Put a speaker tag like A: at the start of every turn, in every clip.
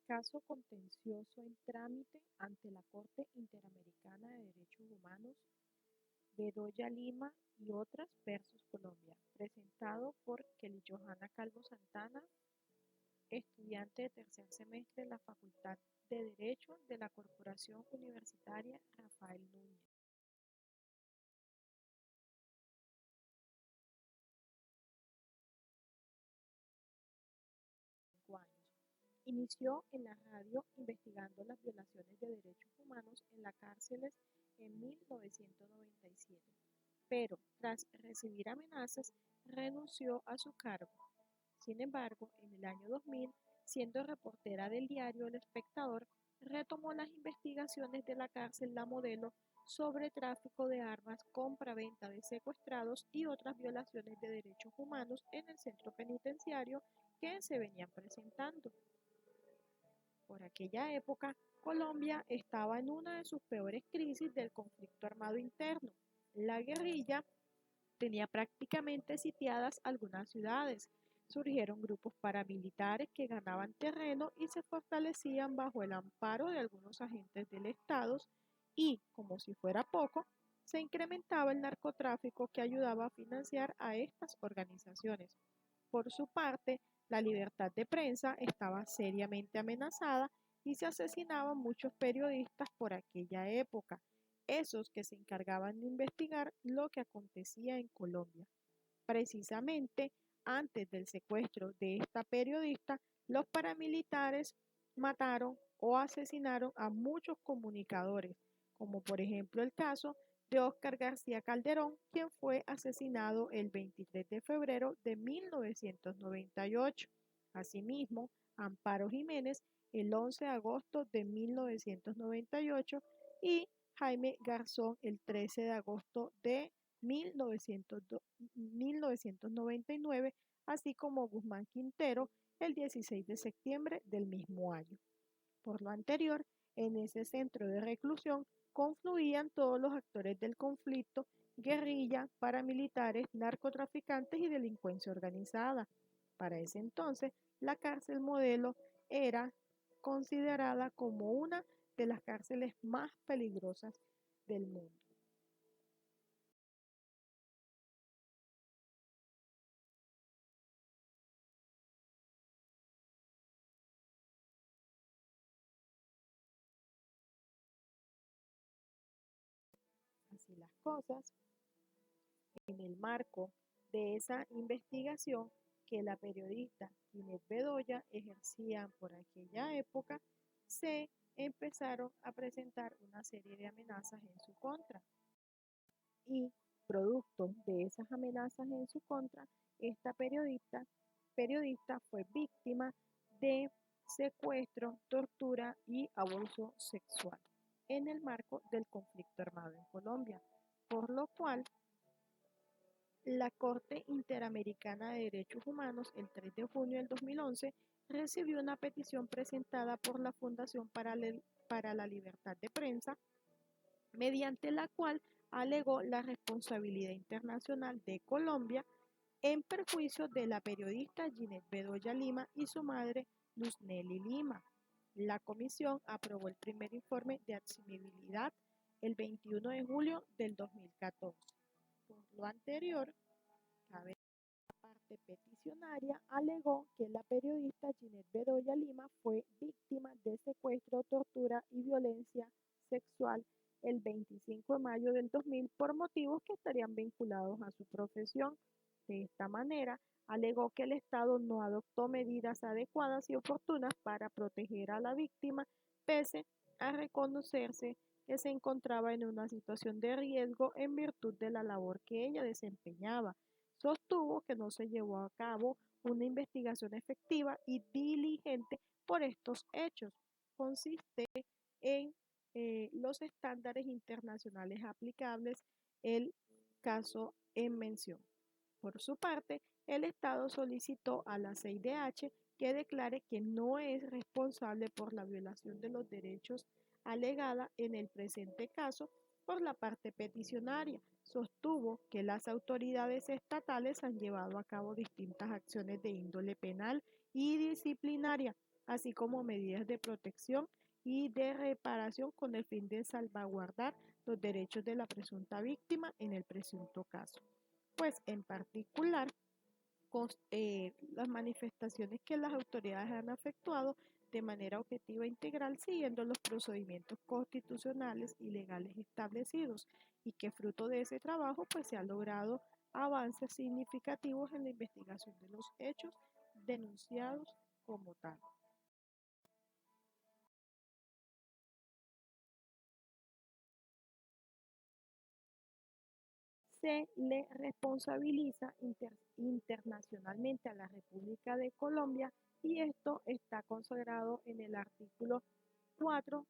A: Caso contencioso en trámite ante la Corte Interamericana de Derechos Humanos, Bedoya Lima y otras versus Colombia, presentado por Kelly Johanna Calvo Santana, estudiante de tercer semestre de la Facultad de Derecho de la Corporación Universitaria Rafael Núñez. Años. Inició en la radio investigando las violaciones de derechos humanos en las cárceles en 1997, pero tras recibir amenazas renunció a su cargo. Sin embargo, en el año 2000, siendo reportera del diario El Espectador, retomó las investigaciones de la cárcel La Modelo sobre tráfico de armas, compra-venta de secuestrados y otras violaciones de derechos humanos en el centro penitenciario que se venían presentando. Por aquella época, Colombia estaba en una de sus peores crisis del conflicto armado interno. La guerrilla tenía prácticamente sitiadas algunas ciudades. Surgieron grupos paramilitares que ganaban terreno y se fortalecían bajo el amparo de algunos agentes del Estado y, como si fuera poco, se incrementaba el narcotráfico que ayudaba a financiar a estas organizaciones. Por su parte, la libertad de prensa estaba seriamente amenazada y se asesinaban muchos periodistas por aquella época, esos que se encargaban de investigar lo que acontecía en Colombia. Precisamente antes del secuestro de esta periodista, los paramilitares mataron o asesinaron a muchos comunicadores, como por ejemplo el caso de Óscar García Calderón, quien fue asesinado el 23 de febrero de 1998. Asimismo, Amparo Jiménez el 11 de agosto de 1998 y Jaime Garzón el 13 de agosto de 1999, así como Guzmán Quintero el 16 de septiembre del mismo año. Por lo anterior, en ese centro de reclusión confluían todos los actores del conflicto, guerrilla, paramilitares, narcotraficantes y delincuencia organizada. Para ese entonces, la cárcel modelo era considerada como una de las cárceles más peligrosas del mundo. Así las cosas, en el marco de esa investigación que la periodista Ginette Bedoya ejercía por aquella época, se empezaron a presentar una serie de amenazas en su contra. Y producto de esas amenazas en su contra, esta periodista fue víctima de secuestro, tortura y abuso sexual en el marco del conflicto armado en Colombia, por lo cual la Corte Interamericana de Derechos Humanos, el 3 de junio del 2011, recibió una petición presentada por la Fundación para la Libertad de Prensa, mediante la cual alegó la responsabilidad internacional de Colombia en perjuicio de la periodista Ginette Bedoya Lima y su madre Luz Nelly Lima. La comisión aprobó el primer informe de admisibilidad el 21 de julio del 2014. Por lo anterior, cabe la parte peticionaria alegó que la periodista Ginette Bedoya Lima fue víctima de secuestro, tortura y violencia sexual el 25 de mayo del 2000 por motivos que estarían vinculados a su profesión. De esta manera, alegó que el Estado no adoptó medidas adecuadas y oportunas para proteger a la víctima, pese a reconocerse que se encontraba en una situación de riesgo en virtud de la labor que ella desempeñaba. Sostuvo que no se llevó a cabo una investigación efectiva y diligente por estos hechos. Consiste en los estándares internacionales aplicables el caso en mención. Por su parte, el Estado solicitó a la CIDH que declare que no es responsable por la violación de los derechos alegada en el presente caso por la parte peticionaria. Sostuvo que las autoridades estatales han llevado a cabo distintas acciones de índole penal y disciplinaria, así como medidas de protección y de reparación con el fin de salvaguardar los derechos de la presunta víctima en el presunto caso. Pues en particular, las manifestaciones que las autoridades han efectuado de manera objetiva e integral siguiendo los procedimientos constitucionales y legales establecidos y que fruto de ese trabajo pues se han logrado avances significativos en la investigación de los hechos denunciados como tal. Se le responsabiliza internacionalmente a la República de Colombia y esto está consagrado en el artículo 4,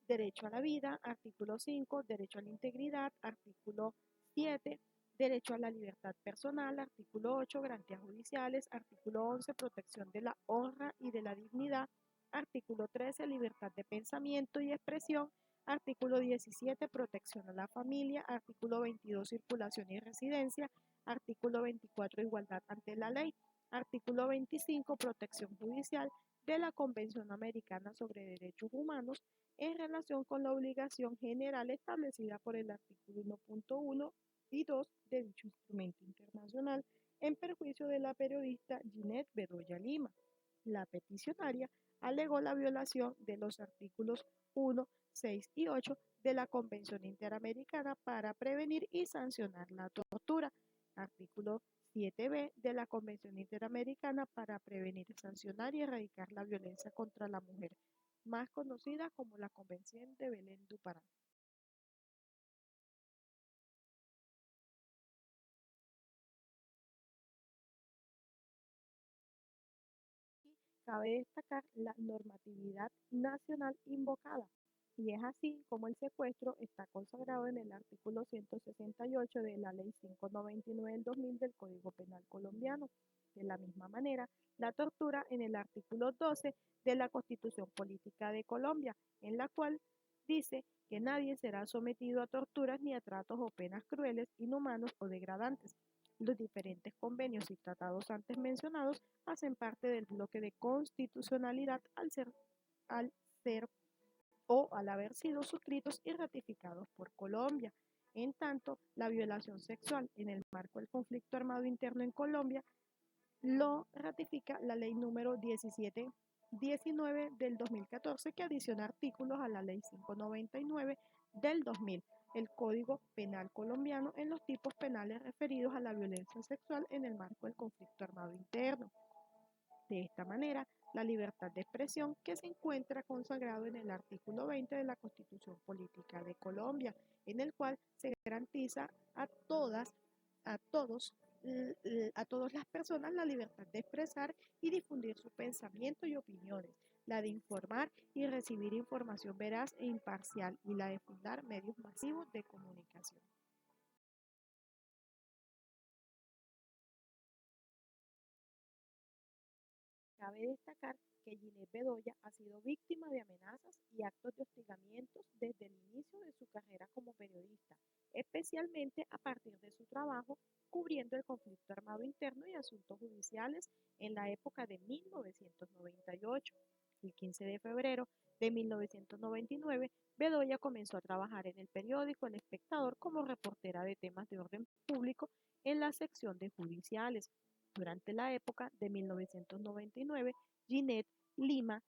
A: derecho a la vida, artículo 5, derecho a la integridad, artículo 7, derecho a la libertad personal, artículo 8, garantías judiciales, artículo 11, protección de la honra y de la dignidad, artículo 13, libertad de pensamiento y expresión, artículo 17, protección a la familia, artículo 22, circulación y residencia, artículo 24, igualdad ante la ley, artículo 25, protección judicial de la Convención Americana sobre Derechos Humanos en relación con la obligación general establecida por el artículo 1.1 y 2 de dicho instrumento internacional en perjuicio de la periodista Ginette Bedoya Lima. La peticionaria alegó la violación de los artículos 1, 6 y 8 de la Convención Interamericana para prevenir y sancionar la tortura, artículo 7b de la Convención Interamericana para prevenir, sancionar y erradicar la violencia contra la mujer, más conocida como la Convención de Belén do Pará. Cabe destacar la normatividad nacional invocada, y es así como el secuestro está consagrado en el artículo 168 de la Ley 599 del 2000 del Código Penal colombiano. De la misma manera, la tortura en el artículo 12 de la Constitución Política de Colombia, en la cual dice que nadie será sometido a torturas ni a tratos o penas crueles, inhumanos o degradantes. Los diferentes convenios y tratados antes mencionados hacen parte del bloque de constitucionalidad al ser o al haber sido suscritos y ratificados por Colombia. En tanto, la violación sexual en el marco del conflicto armado interno en Colombia lo ratifica la ley número 1719 del 2014 que adiciona artículos a la ley 599 del 2000, el Código Penal colombiano en los tipos penales referidos a la violencia sexual en el marco del conflicto armado interno. De esta manera, la libertad de expresión que se encuentra consagrado en el artículo 20 de la Constitución Política de Colombia, en el cual se garantiza a todos, a todas las personas la libertad de expresar y difundir su pensamiento y opiniones, la de informar y recibir información veraz e imparcial y la de fundar medios masivos de comunicación. Cabe destacar que Ginette Bedoya ha sido víctima de amenazas y actos de hostigamientos desde el inicio de su carrera como periodista, especialmente a partir de su trabajo cubriendo el conflicto armado interno y asuntos judiciales en la época de 1998. El 15 de febrero de 1999, Bedoya comenzó a trabajar en el periódico El Espectador como reportera de temas de orden público en la sección de judiciales. Durante la época de 1999, Ginette Lima,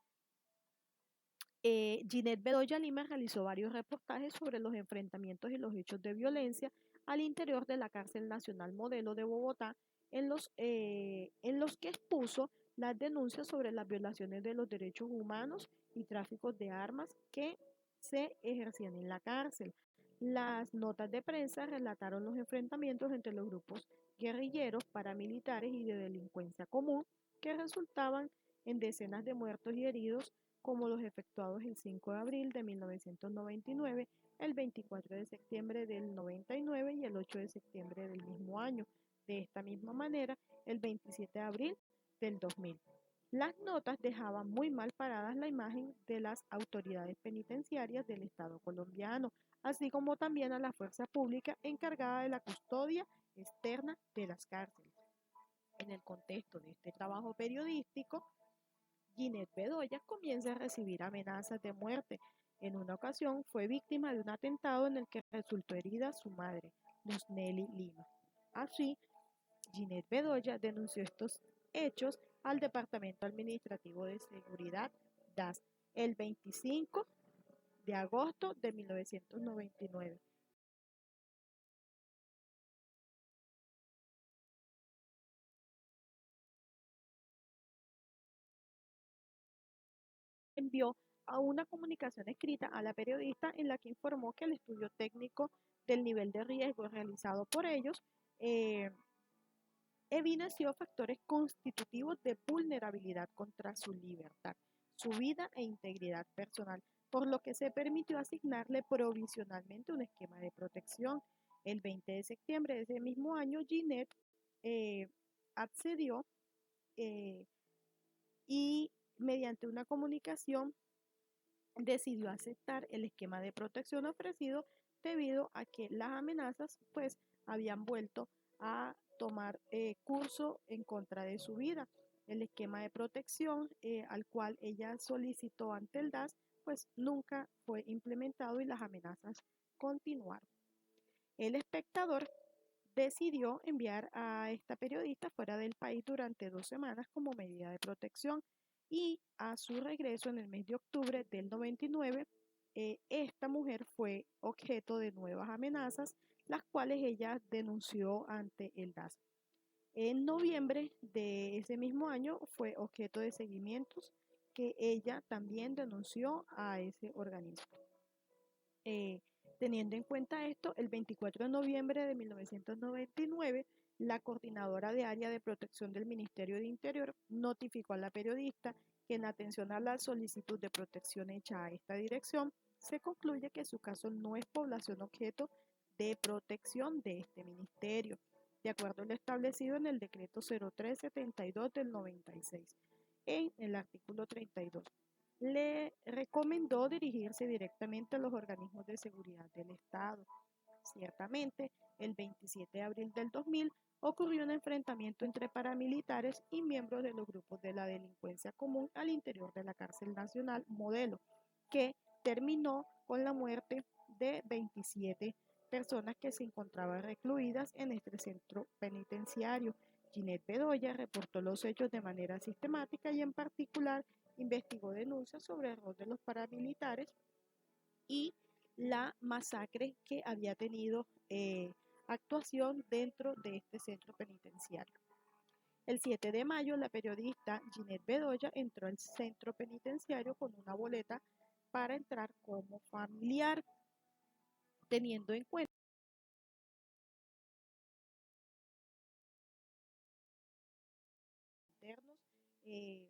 A: Ginette Bedoya Lima realizó varios reportajes sobre los enfrentamientos y los hechos de violencia al interior de la Cárcel Nacional Modelo de Bogotá, en los que expuso las denuncias sobre las violaciones de los derechos humanos y tráficos de armas que se ejercían en la cárcel. Las notas de prensa relataron los enfrentamientos entre los grupos guerrilleros, paramilitares y de delincuencia común que resultaban en decenas de muertos y heridos como los efectuados el 5 de abril de 1999, el 24 de septiembre del 99 y el 8 de septiembre del mismo año. De esta misma manera, el 27 de abril del 2000. Las notas dejaban muy mal paradas la imagen de las autoridades penitenciarias del Estado colombiano, así como también a la fuerza pública encargada de la custodia externa de las cárceles. En el contexto de este trabajo periodístico, Ginette Bedoya comienza a recibir amenazas de muerte. En una ocasión fue víctima de un atentado en el que resultó herida su madre, Luz Nelly Lima. Así, Ginette Bedoya denunció estos hechos al Departamento Administrativo de Seguridad DAS el 25 de agosto de 1999. Envió a una comunicación escrita a la periodista en la que informó que el estudio técnico del nivel de riesgo realizado por ellos eh, evidenció factores constitutivos de vulnerabilidad contra su libertad, su vida e integridad personal, por lo que se permitió asignarle provisionalmente un esquema de protección. El 20 de septiembre de ese mismo año, Ginette eh, accedió eh, y mediante una comunicación decidió aceptar el esquema de protección ofrecido debido a que las amenazas pues habían vuelto a tomar curso en contra de su vida. El esquema de protección al cual ella solicitó ante el DAS pues nunca fue implementado y las amenazas continuaron. El espectador decidió enviar a esta periodista fuera del país durante 2 semanas como medida de protección y a su regreso en el mes de octubre del 99, esta mujer fue objeto de nuevas amenazas, las cuales ella denunció ante el DAS. En noviembre de ese mismo año fue objeto de seguimientos que ella también denunció a ese organismo. Eh, Teniendo en cuenta esto, el 24 de noviembre de 1999, la coordinadora de área de protección del Ministerio de Interior notificó a la periodista que en atención a la solicitud de protección hecha a esta dirección, se concluye que su caso no es población objeto de protección de este ministerio, de acuerdo a lo establecido en el decreto 0372 del 96, en el artículo 32 le recomendó dirigirse directamente a los organismos de seguridad del Estado. Ciertamente, el 27 de abril del 2000 ocurrió un enfrentamiento entre paramilitares y miembros de los grupos de la delincuencia común al interior de la cárcel nacional Modelo, que terminó con la muerte de 27 personas que se encontraban recluidas en este centro penitenciario. Ginette Bedoya reportó los hechos de manera sistemática y en particular investigó denuncias sobre el rol de los paramilitares y la masacre que había tenido actuación dentro de este centro penitenciario. El 7 de mayo, la periodista Ginette Bedoya entró al centro penitenciario con una boleta para entrar como familiar, teniendo en cuenta internos eh,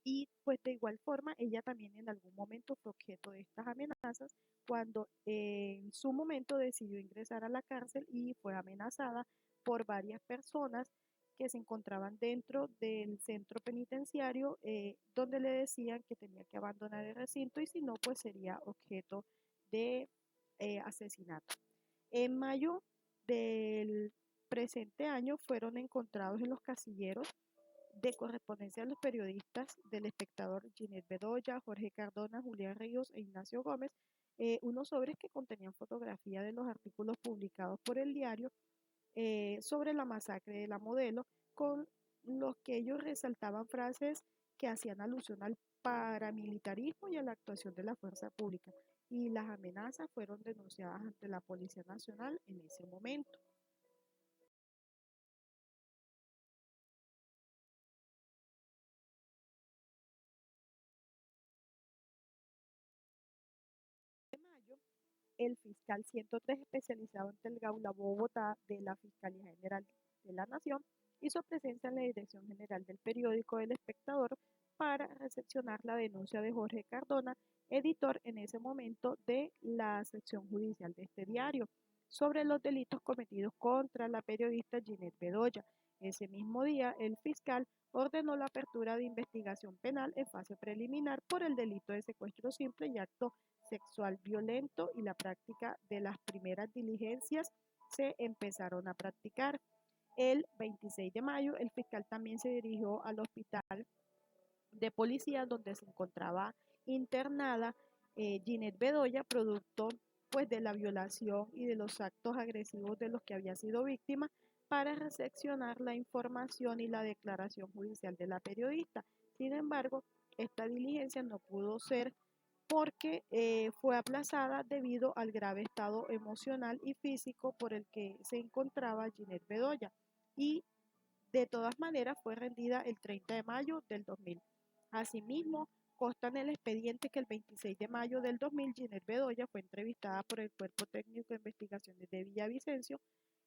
A: y pues de igual forma ella también en algún momento fue objeto de estas amenazas cuando en su momento decidió ingresar a la cárcel y fue amenazada por varias personas que se encontraban dentro del centro penitenciario donde le decían que tenía que abandonar el recinto y si no pues sería objeto de asesinato. En mayo del presente año fueron encontrados en los casilleros de correspondencia a los periodistas del Espectador Ginette Bedoya, Jorge Cardona, Julián Ríos e Ignacio Gómez, unos sobres que contenían fotografía de los artículos publicados por el diario sobre la masacre de la Modelo, con los que ellos resaltaban frases que hacían alusión al paramilitarismo y a la actuación de la fuerza pública. Y las amenazas fueron denunciadas ante la Policía Nacional en ese momento. De mayo, el fiscal 103 especializado en Telgaula, Bogotá, de la Fiscalía General de la Nación, hizo presencia en la Dirección General del periódico El Espectador para recepcionar la denuncia de Jorge Cardona, editor en ese momento de la sección judicial de este diario, sobre los delitos cometidos contra la periodista Ginette Bedoya. Ese mismo día, el fiscal ordenó la apertura de investigación penal en fase preliminar por el delito de secuestro simple y acto sexual violento y la práctica de las primeras diligencias se empezaron a practicar. El 26 de mayo, el fiscal también se dirigió al hospital de policía donde se encontraba internada Ginette Bedoya, producto pues de la violación y de los actos agresivos de los que había sido víctima, para recepcionar la información y la declaración judicial de la periodista. Sin embargo, esta diligencia no pudo ser porque fue aplazada debido al grave estado emocional y físico por el que se encontraba Ginette Bedoya, y de todas maneras fue rendida el 30 de mayo del 2000. Asimismo, consta en el expediente que el 26 de mayo del 2000 Ginette Bedoya fue entrevistada por el Cuerpo Técnico de Investigaciones de Villavicencio,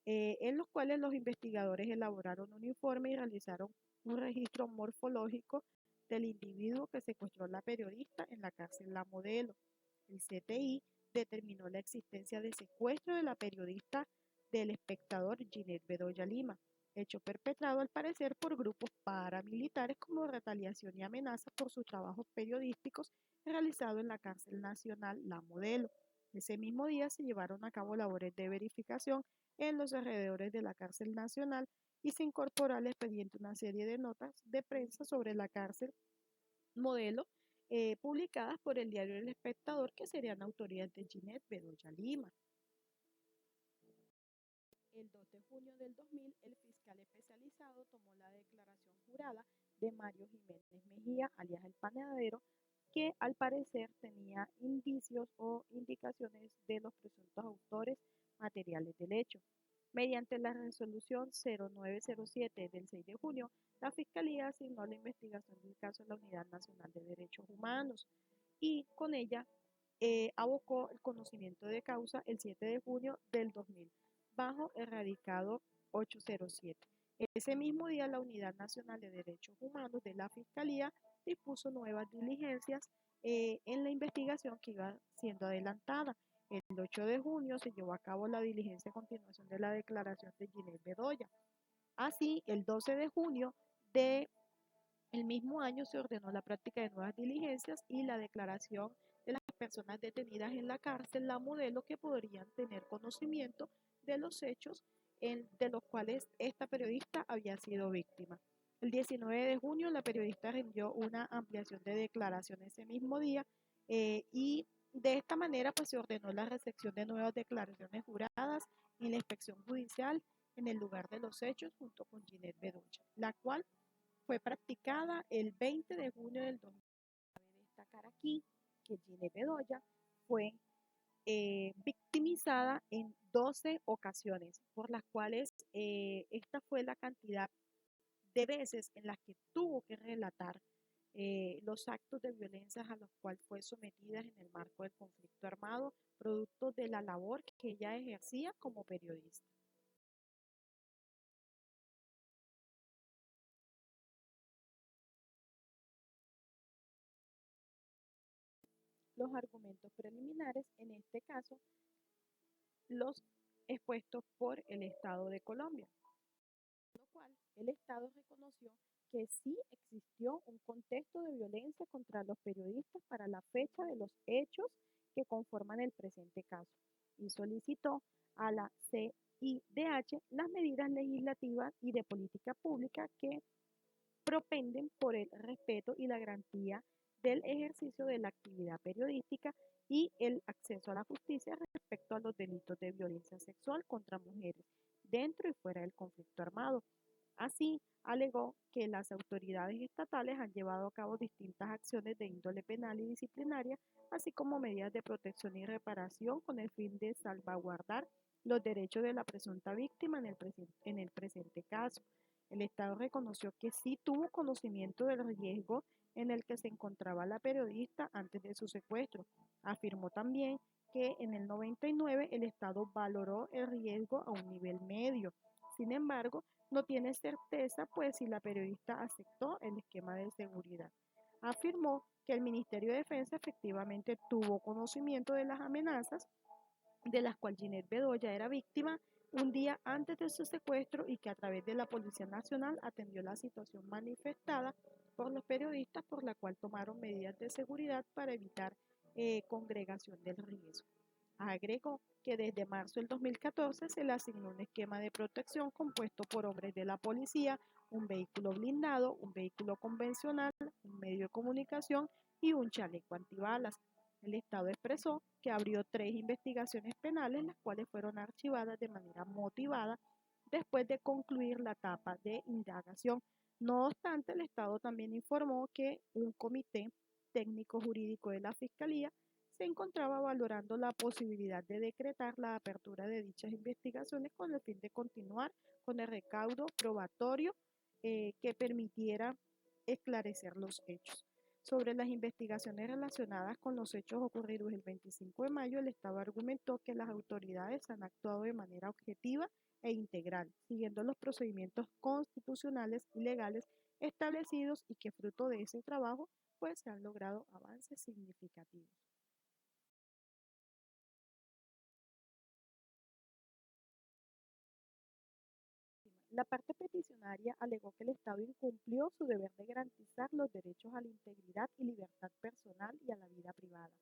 A: en los cuales los investigadores elaboraron un informe y realizaron un registro morfológico del individuo que secuestró a la periodista en la cárcel La Modelo. El CTI determinó la existencia de secuestro de la periodista del espectador Ginette Bedoya Lima, hecho perpetrado al parecer por grupos paramilitares como retaliación y amenaza por sus trabajos periodísticos realizados en la cárcel nacional La Modelo. Ese mismo día se llevaron a cabo labores de verificación en los alrededores de la cárcel nacional y se incorporó al expediente una serie de notas de prensa sobre la cárcel Modelo, publicadas por el diario El Espectador, que serían autorías de Ginette Bedoya Lima. El 2 de junio del 2000, el fiscal especializado tomó la declaración jurada de Mario Jiménez Mejía, alias El Panadero, que al parecer tenía indicios o indicaciones de los presuntos autores materiales del hecho. Mediante la resolución 0907 del 6 de junio, la Fiscalía asignó la investigación del caso a la Unidad Nacional de Derechos Humanos y con ella abocó el conocimiento de causa el 7 de junio del 2000 bajo el radicado 807. Ese mismo día, la Unidad Nacional de Derechos Humanos de la Fiscalía dispuso nuevas diligencias en la investigación que iba siendo adelantada. El 8 de junio se llevó a cabo la diligencia a continuación de la declaración de Ginette Bedoya. Así, el 12 de junio de el mismo año se ordenó la práctica de nuevas diligencias y la declaración de las personas detenidas en la cárcel La Modelo que podrían tener conocimiento de los hechos de los cuales esta periodista había sido víctima. El 19 de junio la periodista rindió una ampliación de declaración ese mismo día, y de esta manera pues se ordenó la recepción de nuevas declaraciones juradas y la inspección judicial en el lugar de los hechos junto con Ginette Bedoya, la cual fue practicada el 20 de junio del 2000. Cabe destacar aquí que Ginette Bedoya fue victimizada en 12 ocasiones, por las cuales esta fue la cantidad de veces en las que tuvo que relatar los actos de violencia a los cuales fue sometida en el marco del conflicto armado, producto de la labor que ella ejercía como periodista. Los argumentos preliminares, en este caso, los expuestos por el Estado de Colombia, lo cual el Estado reconoció que sí existió un contexto de violencia contra los periodistas para la fecha de los hechos que conforman el presente caso y solicitó a la CIDH las medidas legislativas y de política pública que propenden por el respeto y la garantía del ejercicio de la actividad periodística y el acceso a la justicia respecto a los delitos de violencia sexual contra mujeres dentro y fuera del conflicto armado. Así, alegó que las autoridades estatales han llevado a cabo distintas acciones de índole penal y disciplinaria, así como medidas de protección y reparación con el fin de salvaguardar los derechos de la presunta víctima en el presente caso. El Estado reconoció que sí tuvo conocimiento del riesgo en el que se encontraba la periodista antes de su secuestro. Afirmó también que en el 99 el Estado valoró el riesgo a un nivel medio. Sin embargo, no tiene certeza pues si la periodista aceptó el esquema de seguridad. Afirmó que el Ministerio de Defensa efectivamente tuvo conocimiento de las amenazas de las cuales Ginette Bedoya era víctima un día antes de su secuestro y que a través de la Policía Nacional atendió la situación manifestada por los periodistas, por la cual tomaron medidas de seguridad para evitar congregación del riesgo. Agregó que desde marzo del 2014 se le asignó un esquema de protección compuesto por hombres de la policía, un vehículo blindado, un vehículo convencional, un medio de comunicación y un chaleco antibalas. El Estado expresó que abrió 3 investigaciones penales, las cuales fueron archivadas de manera motivada después de concluir la etapa de indagación. No obstante, el Estado también informó que un comité técnico jurídico de la Fiscalía se encontraba valorando la posibilidad de decretar la apertura de dichas investigaciones con el fin de continuar con el recaudo probatorio que permitiera esclarecer los hechos. Sobre las investigaciones relacionadas con los hechos ocurridos el 25 de mayo, el Estado argumentó que las autoridades han actuado de manera objetiva e integral, siguiendo los procedimientos constitucionales y legales establecidos y que fruto de ese trabajo pues se han logrado avances significativos. La parte peticionaria alegó que el Estado incumplió su deber de garantizar los derechos a la integridad y libertad personal y a la vida privada,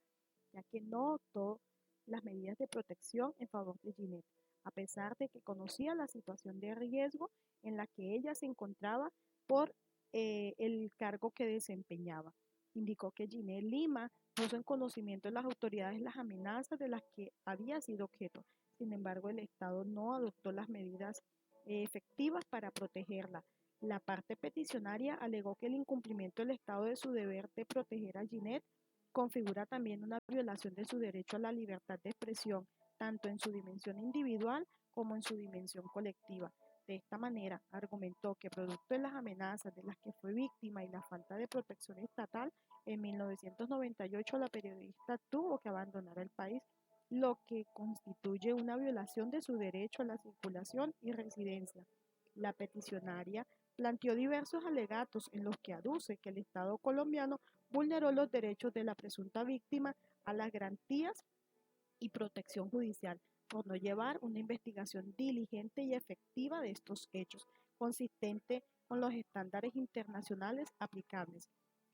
A: ya que no optó las medidas de protección en favor de Ginette, a pesar de que conocía la situación de riesgo en la que ella se encontraba por el cargo que desempeñaba. Indicó que Ginette Lima puso en conocimiento de las autoridades las amenazas de las que había sido objeto. Sin embargo, el Estado no adoptó las medidas efectivas para protegerla. La parte peticionaria alegó que el incumplimiento del Estado de su deber de proteger a Ginette configura también una violación de su derecho a la libertad de expresión, tanto en su dimensión individual como en su dimensión colectiva. De esta manera, argumentó que producto de las amenazas de las que fue víctima y la falta de protección estatal, en 1998 la periodista tuvo que abandonar el país, lo que constituye una violación de su derecho a la circulación y residencia. La peticionaria planteó diversos alegatos en los que aduce que el Estado colombiano vulneró los derechos de la presunta víctima a las garantías y protección judicial por no llevar una investigación diligente y efectiva de estos hechos, consistente con los estándares internacionales aplicables.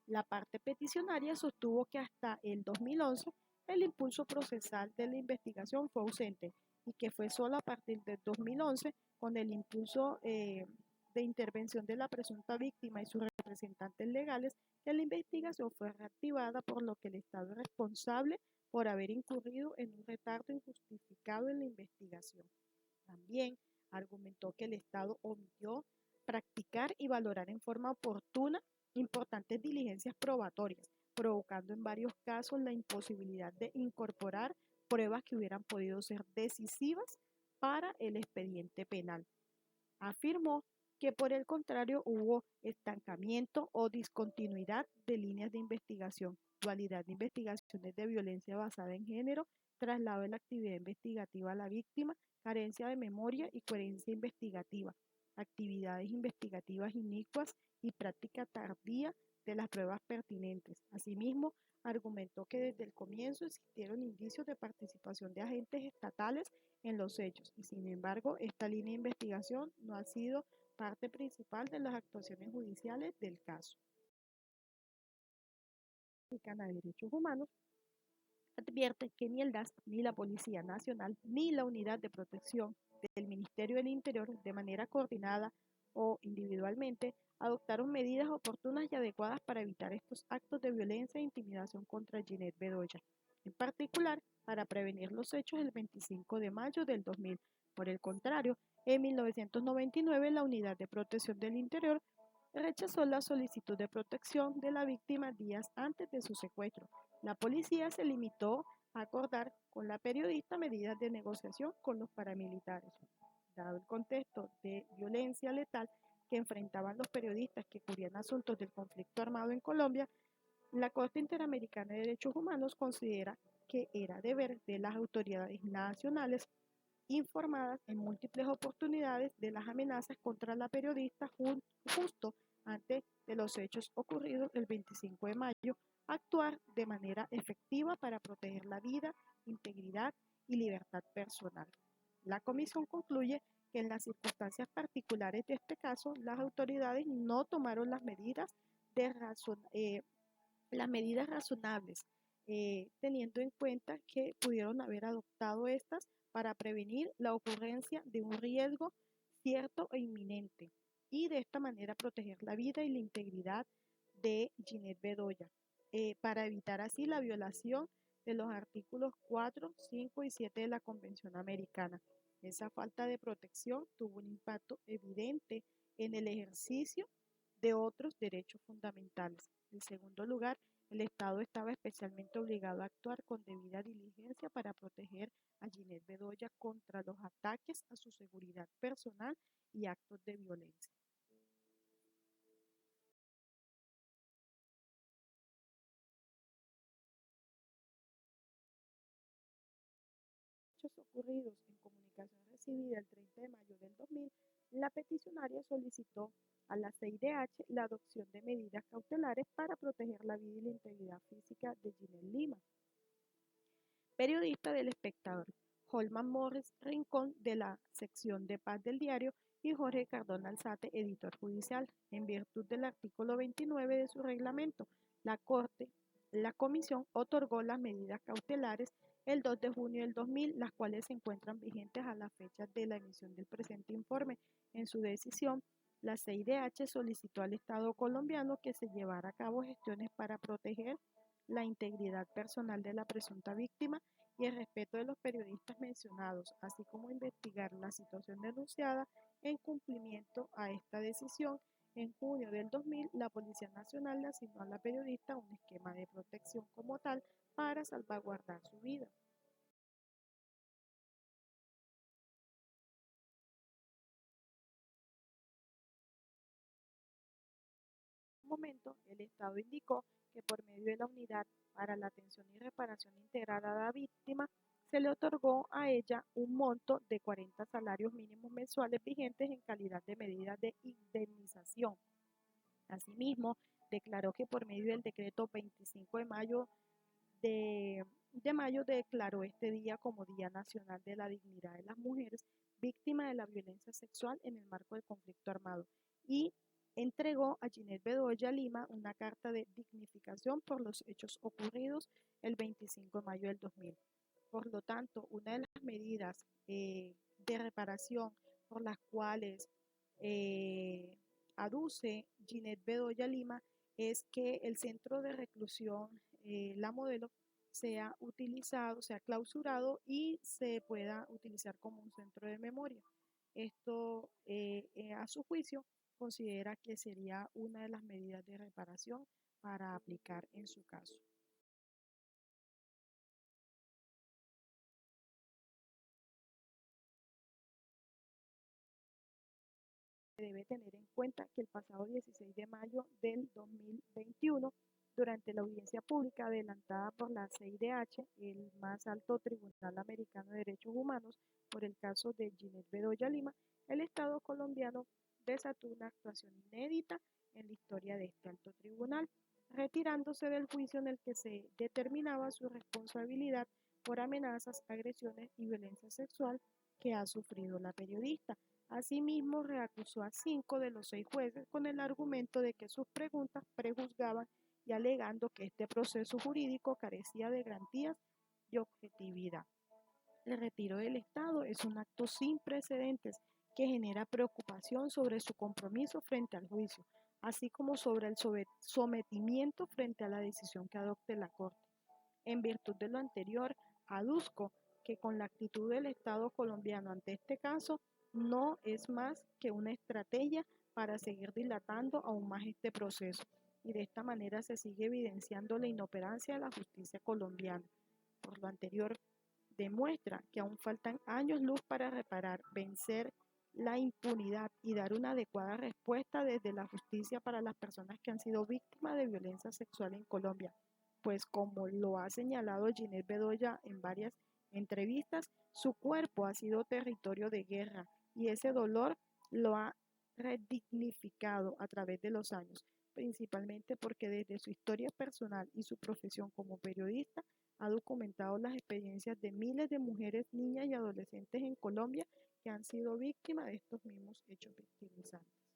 A: La parte peticionaria sostuvo que hasta el 2011 el impulso procesal de la investigación fue ausente y que fue solo a partir del 2011 con el impulso de intervención de la presunta víctima y sus representantes legales que la investigación fue reactivada, por lo que el Estado es responsable por haber incurrido en un retardo injustificado en la investigación. También argumentó que el Estado omitió practicar y valorar en forma oportuna importantes diligencias probatorias, provocando en varios casos la imposibilidad de incorporar pruebas que hubieran podido ser decisivas para el expediente penal. Afirmó que por el contrario hubo estancamiento o discontinuidad de líneas de investigación, dualidad de investigaciones de violencia basada en género, traslado de la actividad investigativa a la víctima, carencia de memoria y coherencia investigativa, actividades investigativas inicuas y práctica tardía de las pruebas pertinentes. Asimismo, argumentó que desde el comienzo existieron indicios de participación de agentes estatales en los hechos y sin embargo esta línea de investigación no ha sido parte principal de las actuaciones judiciales del caso. La Mexicana de Derechos Humanos advierte que ni el DAS, ni la Policía Nacional, ni la Unidad de Protección del Ministerio del Interior, de manera coordinada o individualmente, adoptaron medidas oportunas y adecuadas para evitar estos actos de violencia e intimidación contra Ginette Bedoya, en particular para prevenir los hechos el 25 de mayo del 2000. Por el contrario, en 1999 la Unidad de Protección del Interior rechazó la solicitud de protección de la víctima días antes de su secuestro. La policía se limitó a acordar con la periodista medidas de negociación con los paramilitares. Dado el contexto de violencia letal que enfrentaban los periodistas que cubrían asuntos del conflicto armado en Colombia, la Corte Interamericana de Derechos Humanos considera que era deber de las autoridades nacionales informadas en múltiples oportunidades de las amenazas contra la periodista justo antes de los hechos ocurridos el 25 de mayo, actuar de manera efectiva para proteger la vida, integridad y libertad personal. La comisión concluye que en las circunstancias particulares de este caso, las autoridades no tomaron las medidas razonables teniendo en cuenta que pudieron haber adoptado estas para prevenir la ocurrencia de un riesgo cierto e inminente y de esta manera proteger la vida y la integridad de Ginette Bedoya, para evitar así la violación de los artículos 4, 5 y 7 de la Convención Americana. Esa falta de protección tuvo un impacto evidente en el ejercicio de otros derechos fundamentales. En segundo lugar, el Estado estaba especialmente obligado a actuar con debida diligencia para proteger a Ginette Bedoya contra los ataques a su seguridad personal y actos de violencia. Hechos ocurridos en comunicación recibida el 30 de mayo del 2000, la peticionaria solicitó a la CIDH la adopción de medidas cautelares para proteger la vida y la integridad física de Ginette Lima, periodista del Espectador, Holman Morris Rincón de la sección de paz del diario y Jorge Cardona Alzate, editor judicial. En virtud del artículo 29 de su reglamento, la comisión otorgó las medidas cautelares el 2 de junio del 2000, las cuales se encuentran vigentes a la fecha de la emisión del presente informe. En su decisión, la CIDH solicitó al Estado colombiano que se llevara a cabo gestiones para proteger la integridad personal de la presunta víctima y el respeto de los periodistas mencionados, así como investigar la situación denunciada en cumplimiento a esta decisión. En junio del 2000, la Policía Nacional le asignó a la periodista un esquema de protección como tal para salvaguardar su vida. En un momento, el Estado indicó que por medio de la Unidad para la Atención y Reparación Integral a la Víctima, se le otorgó a ella un monto de 40 salarios mínimos mensuales vigentes en calidad de medida de indemnización. Asimismo, declaró que por medio del decreto 25 de mayo declaró este día como Día Nacional de la Dignidad de las Mujeres víctimas de la violencia sexual en el marco del conflicto armado y entregó a Ginette Bedoya Lima una carta de dignificación por los hechos ocurridos el 25 de mayo del 2000. Por lo tanto, una de las medidas de reparación por las cuales eh, aduce Ginette Bedoya Lima es que el centro de reclusión La Modelo sea utilizado, sea clausurado y se pueda utilizar como un centro de memoria. Esto, a su juicio, considera que sería una de las medidas de reparación para aplicar en su caso. Se debe tener en cuenta que el pasado 16 de mayo del 2021, durante la audiencia pública adelantada por la CIDH, el más alto Tribunal Americano de Derechos Humanos, por el caso de Ginette Bedoya Lima, el Estado colombiano desató una actuación inédita en la historia de este alto tribunal, retirándose del juicio en el que se determinaba su responsabilidad por amenazas, agresiones y violencia sexual que ha sufrido la periodista. Asimismo, reacusó a 5 de los 6 jueces con el argumento de que sus preguntas prejuzgaban y alegando que este proceso jurídico carecía de garantías y objetividad. El retiro del Estado es un acto sin precedentes que genera preocupación sobre su compromiso frente al juicio, así como sobre el sometimiento frente a la decisión que adopte la Corte. En virtud de lo anterior, aduzco que con la actitud del Estado colombiano ante este caso no es más que una estrategia para seguir dilatando aún más este proceso y de esta manera se sigue evidenciando la inoperancia de la justicia colombiana. Por lo anterior, demuestra que aún faltan años luz para reparar, vencer la impunidad y dar una adecuada respuesta desde la justicia para las personas que han sido víctimas de violencia sexual en Colombia, pues como lo ha señalado Ginette Bedoya en varias entrevistas, su cuerpo ha sido territorio de guerra y ese dolor lo ha redignificado a través de los años, principalmente porque desde su historia personal y su profesión como periodista ha documentado las experiencias de miles de mujeres, niñas y adolescentes en Colombia que han sido víctimas de estos mismos hechos victimizantes.